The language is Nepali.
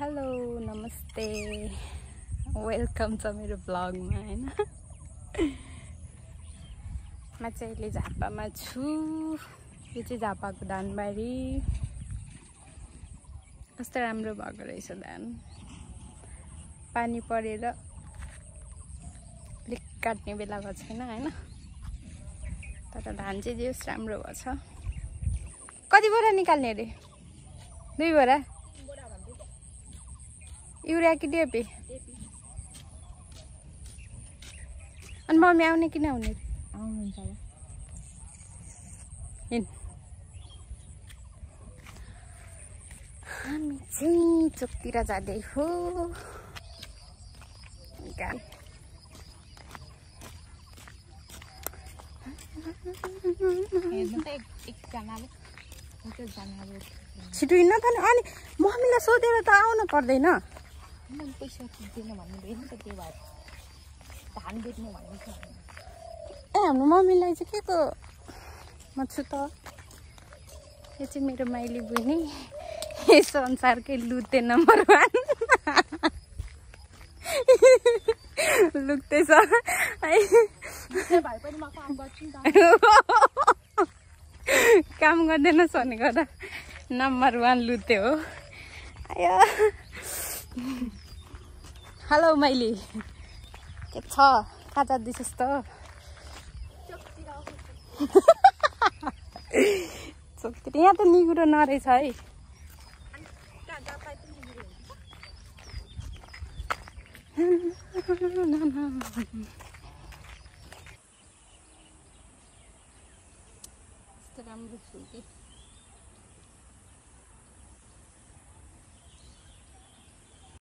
हेलो नमस्ते वेलकम छ मेरो ब्लगमा हैन म चाहिँ अहिले झापामा छु। यो चाहिँ झापाको धानबारी। कस्तो राम्रो भएको रहेछ धान। पानी परेर अलिक काट्ने बेला भएको छैन हैन, तर धान चाहिँ जस राम्रो भएछ। कति बोरा निकाल्ने रे? 2 बोरा युरिया कि डेपी? अनि मम्मी आउने कि नआउने? आउनुहुन्छ होला। हामी चाहिँ चोकतिर जाँदै हो। छिटो हिँड्न त अनि मम्मीलाई सोधेर त आउनु पर्दैन। पैसा दिनु भन्नु भयो नि त, त्यो भएर धान बेच्नु भन्नु छ। हाम्रो मम्मीलाई चाहिँ के को म छु त। यो चाहिँ मेरो माइली बहिनी, यस संसारकै लुते नम्बर 1 लुक्दैछ भाइ पनि म काम गर्छु नि त। काम गर्दैन भनेको त नम्बर 1 लुते हो। आयो हेलो माइली, के छ? कहाँ जाँदैछस् त? चोकतिर यहाँ त निगुरो नरहेछ है। राम्रो छु कि